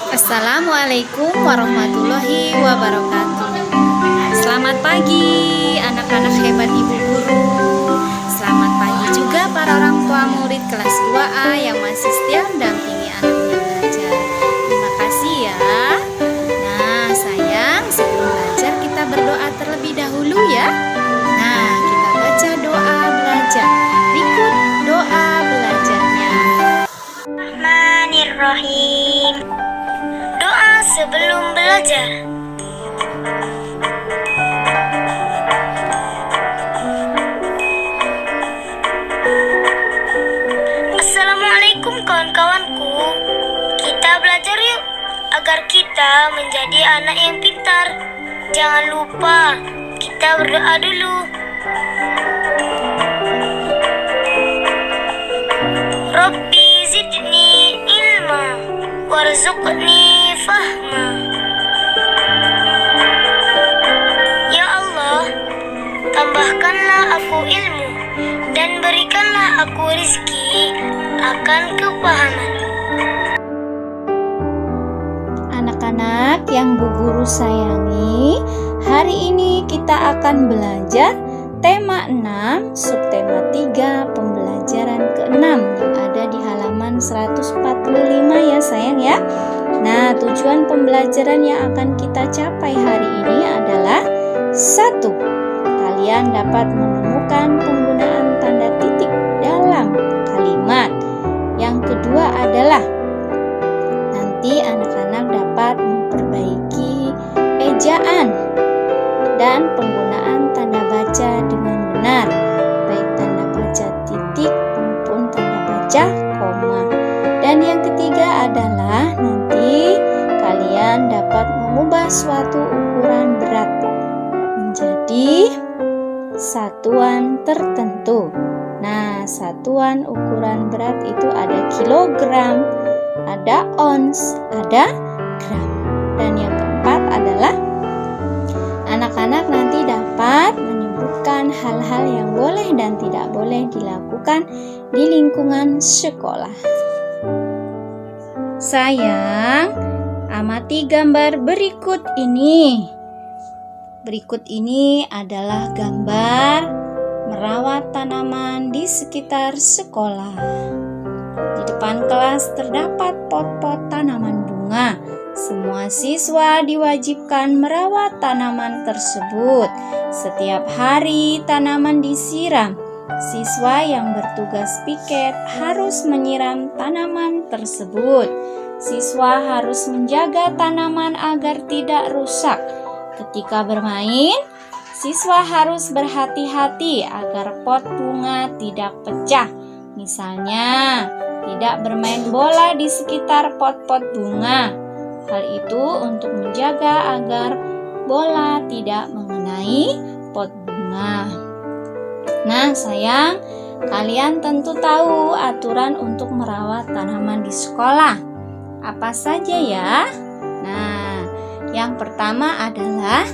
Assalamualaikum warahmatullahi wabarakatuh. Selamat pagi anak-anak hebat ibu guru. Selamat pagi juga para orang tua murid kelas 2A yang masih setia mendampingi anaknya belajar. Terima kasih ya. Nah sayang, sebelum belajar kita berdoa terlebih dahulu ya. Nah kita baca doa belajar. Berikut doa belajarnya. Bismillahirrahmanirrahim. Doa sebelum belajar. Assalamualaikum kawan-kawanku. Kita belajar yuk agar kita menjadi anak yang pintar. Jangan lupa kita berdoa dulu. Rabbi zidni ilma warzuqni fahma. Ya Allah, tambahkanlah aku ilmu dan berikanlah aku rizki akan kepahaman. Anak-anak yang Bu Guru sayangi, hari ini kita akan belajar tema 6, subtema 3, pembelajaran ke-6 yang ada di halaman 145 ya sayang ya. Nah, tujuan pembelajaran yang akan kita capai hari ini adalah 1. Kalian dapat menemukan penggunaan tanda titik dalam kalimat. Yang kedua adalah nanti anak-anak dapat memperbaiki ejaan dan penggunaan tanda baca dengan benar, baik tanda baca titik maupun tanda baca koma. Dan yang ketiga adalah nanti kalian dapat mengubah suatu ukuran berat menjadi satuan tertentu. Nah, satuan ukuran berat itu ada kilogram, ada ons, ada gram. Dan yang keempat adalah anak-anak nanti dapat menyebutkan hal-hal yang boleh dan tidak boleh dilakukan di lingkungan sekolah. Sayang, amati gambar berikut ini. Berikut ini adalah gambar merawat tanaman di sekitar sekolah. Di depan kelas terdapat pot-pot tanaman bunga. Semua siswa diwajibkan merawat tanaman tersebut. Setiap hari tanaman disiram. Siswa yang bertugas piket harus menyiram tanaman tersebut. Siswa harus menjaga tanaman agar tidak rusak. Ketika bermain, siswa harus berhati-hati agar pot bunga tidak pecah. Misalnya, tidak bermain bola di sekitar pot-pot bunga. Hal itu untuk menjaga agar bola tidak mengenai pot bunga. Nah sayang, kalian tentu tahu aturan untuk merawat tanaman di sekolah. Apa saja ya? Nah, yang pertama adalah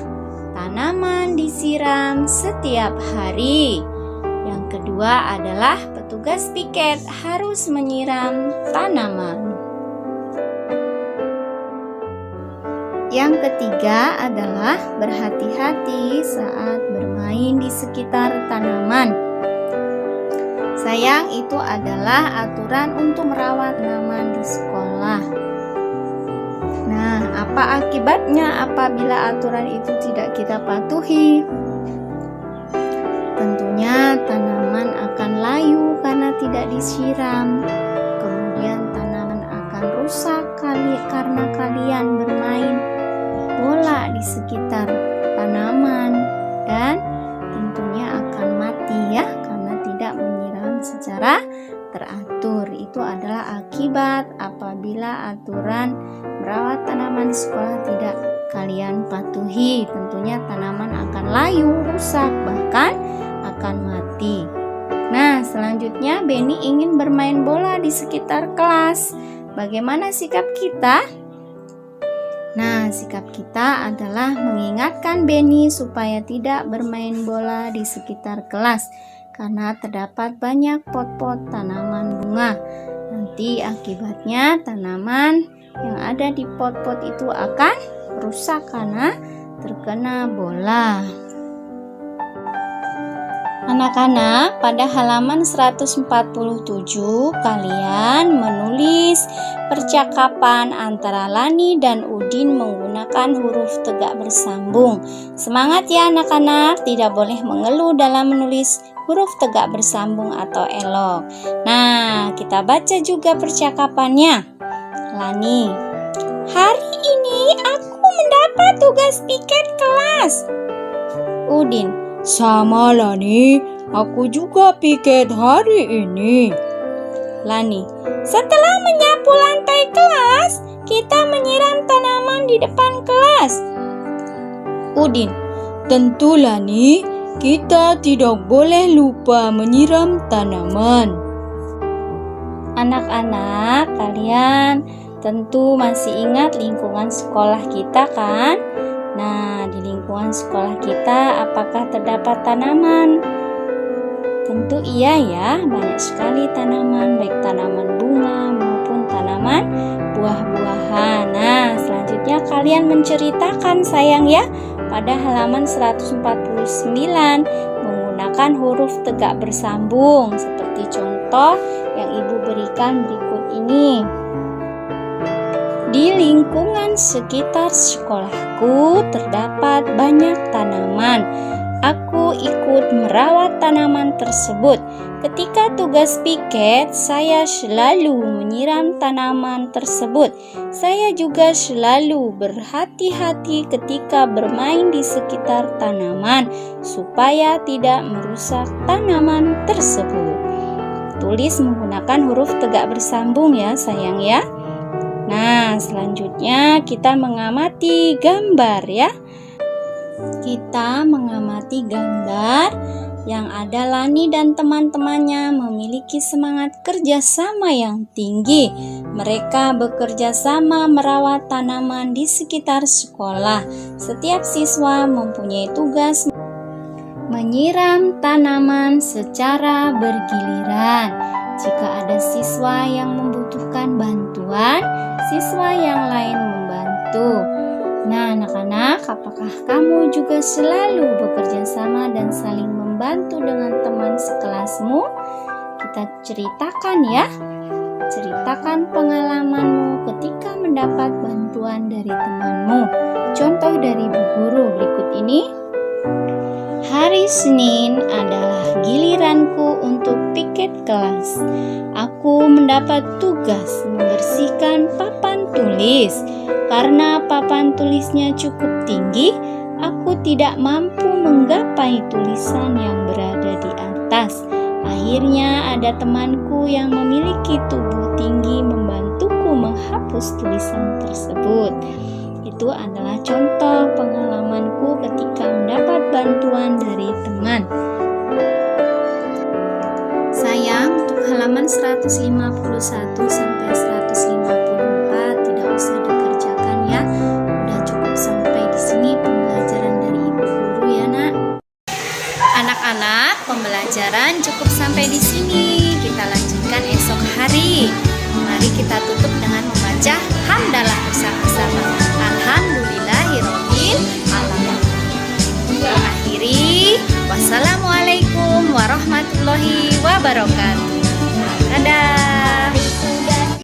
tanaman disiram setiap hari. Yang kedua adalah petugas piket harus menyiram tanaman. Yang ketiga adalah berhati-hati saat bermain di sekitar tanaman. Sayang, itu adalah aturan untuk merawat tanaman di sekolah. Nah, apa akibatnya apabila aturan itu tidak kita patuhi? Tentunya tanaman akan layu karena tidak disiram. Kemudian tanaman akan rusak karena kalian bermain bola di sekitar tanaman, dan tentunya akan mati ya karena tidak menyiram secara teratur. Itu adalah akibat apabila aturan merawat tanaman di sekolah tidak kalian patuhi. Tentunya tanaman akan layu, rusak, bahkan akan mati. Nah, selanjutnya Beni ingin bermain bola di sekitar kelas. Bagaimana sikap kita? Nah, sikap kita adalah mengingatkan Beni supaya tidak bermain bola di sekitar kelas karena terdapat banyak pot-pot tanaman bunga. Nanti akibatnya tanaman yang ada di pot-pot itu akan rusak karena terkena bola. Anak-anak, pada halaman 147 kalian menulis percakapan antara Lani dan Udin menggunakan huruf tegak bersambung. Semangat ya anak-anak, tidak boleh mengeluh dalam menulis huruf tegak bersambung atau elok. Nah, kita baca juga percakapannya. Lani, hari ini aku mendapat tugas piket kelas. Udin, sama Lani, aku juga piket hari ini. Lani, setelah menyapu lantai kelas, kita menyiram tanaman di depan kelas. Udin, tentu Lani, kita tidak boleh lupa menyiram tanaman. Anak-anak, kalian tentu masih ingat lingkungan sekolah kita kan? Nah, di lingkungan sekolah kita apakah terdapat tanaman? Tentu iya ya, banyak sekali tanaman, baik tanaman bunga maupun tanaman buah-buahan. Nah, selanjutnya kalian menceritakan sayang ya, pada halaman 149 menggunakan huruf tegak bersambung seperti contoh yang Ibu berikan berikut ini. Di lingkungan sekitar sekolahku terdapat banyak tanaman. Aku ikut merawat tanaman tersebut. Ketika tugas piket, saya selalu menyiram tanaman tersebut. Saya juga selalu berhati-hati ketika bermain di sekitar tanaman supaya tidak merusak tanaman tersebut. Tulis menggunakan huruf tegak bersambung ya sayang ya. Nah, selanjutnya kita mengamati gambar ya. Kita mengamati gambar yang ada Lani dan teman-temannya memiliki semangat kerjasama yang tinggi. Mereka bekerja sama merawat tanaman di sekitar sekolah. Setiap siswa mempunyai tugas menyiram tanaman secara bergiliran. Jika ada siswa yang membutuhkan bantuan, siswa yang lain membantu. Nah, anak-anak, apakah kamu juga selalu bekerja sama dan saling membantu dengan teman sekelasmu? Kita ceritakan ya. Ceritakan pengalamanmu ketika mendapat bantuan dari temanmu. Contoh dari Bu Guru berikut ini. Hari Senin adalah giliranku untuk piket kelas. Aku mendapat tugas membersihkan papan tulis. Karena papan tulisnya cukup tinggi, aku tidak mampu menggapai tulisan yang berada di atas. Akhirnya ada temanku yang memiliki tubuh tinggi membantuku menghapus tulisan tersebut. Itu adalah contoh pengalamanku ketika mendapat bantuan dari teman. Sayang, untuk halaman 151 sampai 154 tidak usah dikerjakan ya. Udah cukup sampai di sini pembelajaran dari Ibu Guru ya, Nak. Anak-anak, pembelajaran cukup sampai di sini. Kita lanjutkan esok hari. Mari kita tutup dengan membaca hamdalah bersama-sama. Alhamdulillahirabbil alamin. Akhiri, wassalamualaikum warahmatullahi wabarakatuh.